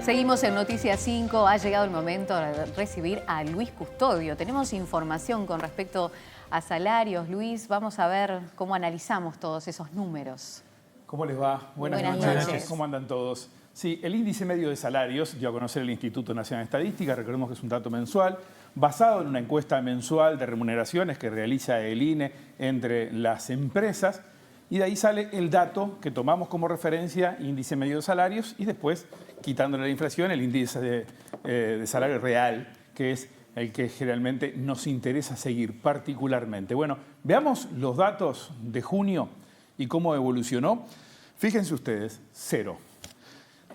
Seguimos en Noticias 5. Ha llegado el momento de recibir a Luis Custodio. Tenemos información con respecto a salarios. Luis, vamos a ver cómo analizamos todos esos números. ¿Cómo les va? Buenas noches. ¿Cómo andan todos? Sí, el índice medio de salarios dio a conocer el Instituto Nacional de Estadística. Recordemos que es un dato mensual basado en una encuesta mensual de remuneraciones que realiza el INE entre las empresas. Y de ahí sale el dato que tomamos como referencia, índice medio de salarios, y después, quitándole la inflación, el índice de salario real, que es el que generalmente nos interesa seguir particularmente. Bueno, veamos los datos de junio y cómo evolucionó. Fíjense ustedes, cero.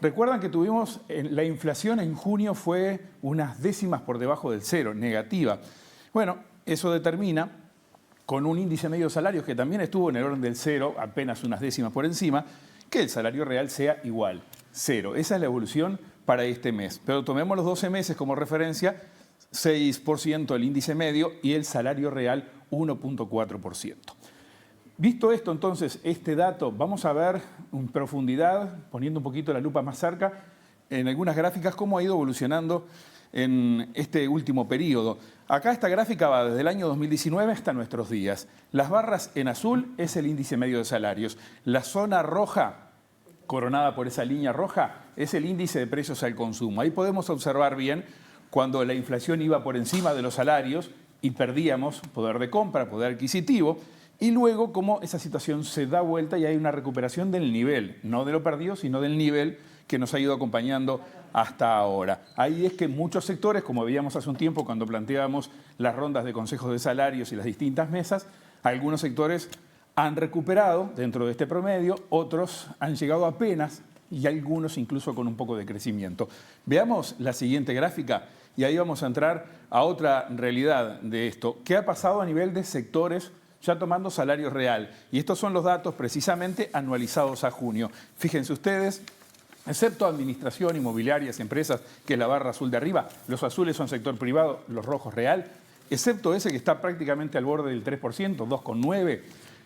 Recuerdan que tuvimos, la inflación en junio fue unas décimas por debajo del cero, negativa. Bueno, eso determina, con un índice medio de salarios que también estuvo en el orden del cero, apenas unas décimas por encima, que el salario real sea igual, cero. Esa es la evolución para este mes. Pero tomemos los 12 meses como referencia, 6% el índice medio y el salario real 1.4%. Visto esto, entonces, este dato, vamos a ver en profundidad, poniendo un poquito la lupa más cerca, en algunas gráficas, cómo ha ido evolucionando en este último periodo. Acá esta gráfica va desde el año 2019 hasta nuestros días. Las barras en azul es el índice medio de salarios. La zona roja, coronada por esa línea roja, es el índice de precios al consumo. Ahí podemos observar bien cuando la inflación iba por encima de los salarios y perdíamos poder de compra, poder adquisitivo, y luego cómo esa situación se da vuelta y hay una recuperación del nivel, no de lo perdido, sino del nivel que nos ha ido acompañando hasta ahora. Ahí es que muchos sectores, como veíamos hace un tiempo cuando planteábamos las rondas de consejos de salarios y las distintas mesas, algunos sectores han recuperado dentro de este promedio, otros han llegado apenas y algunos incluso con un poco de crecimiento. Veamos la siguiente gráfica y ahí vamos a entrar a otra realidad de esto. ¿Qué ha pasado a nivel de sectores ya tomando salario real? Y estos son los datos precisamente anualizados a junio. Fíjense ustedes, excepto administración, inmobiliarias, empresas, que es la barra azul de arriba, los azules son sector privado, los rojos real, excepto ese que está prácticamente al borde del 3%, 2,9%,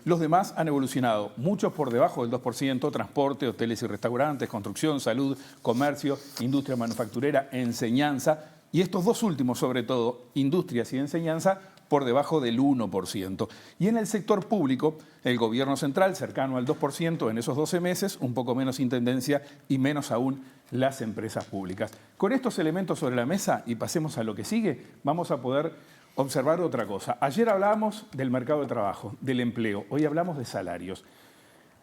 los demás han evolucionado, muchos por debajo del 2%, transporte, hoteles y restaurantes, construcción, salud, comercio, industria manufacturera, enseñanza, y estos dos últimos, sobre todo, industrias y enseñanza, por debajo del 1%. Y en el sector público, el gobierno central, cercano al 2% en esos 12 meses, un poco menos intendencia y menos aún las empresas públicas. Con estos elementos sobre la mesa, y pasemos a lo que sigue, vamos a poder observar otra cosa. Ayer hablábamos del mercado de trabajo, del empleo, hoy hablamos de salarios.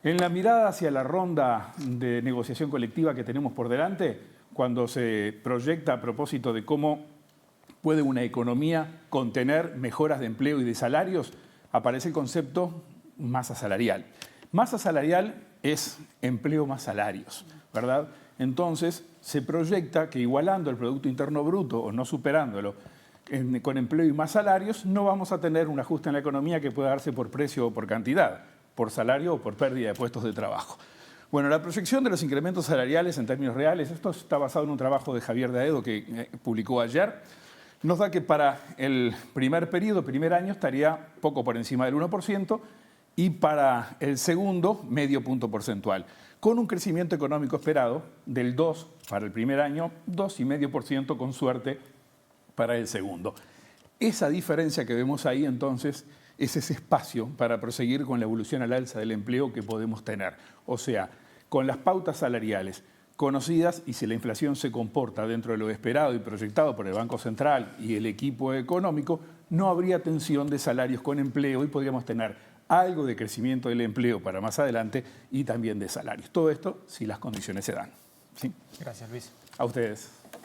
En la mirada hacia la ronda de negociación colectiva que tenemos por delante, cuando se proyecta a propósito de cómo puede una economía contener mejoras de empleo y de salarios, aparece el concepto masa salarial. Masa salarial es empleo más salarios, ¿verdad? Entonces, se proyecta que igualando el Producto Interno Bruto o no superándolo con empleo y más salarios, no vamos a tener un ajuste en la economía que pueda darse por precio o por cantidad, por salario o por pérdida de puestos de trabajo. Bueno, la proyección de los incrementos salariales en términos reales, esto está basado en un trabajo de Javier Daedo que publicó ayer, nos da que para el primer periodo, primer año, estaría poco por encima del 1% y para el segundo, medio punto porcentual, con un crecimiento económico esperado del 2% para el primer año, 2,5% con suerte para el segundo. Esa diferencia que vemos ahí, entonces, es ese espacio para proseguir con la evolución al alza del empleo que podemos tener. O sea, con las pautas salariales conocidas y si la inflación se comporta dentro de lo esperado y proyectado por el Banco Central y el equipo económico, no habría tensión de salarios con empleo y podríamos tener algo de crecimiento del empleo para más adelante y también de salarios. Todo esto si las condiciones se dan. ¿Sí? Gracias, Luis. A ustedes.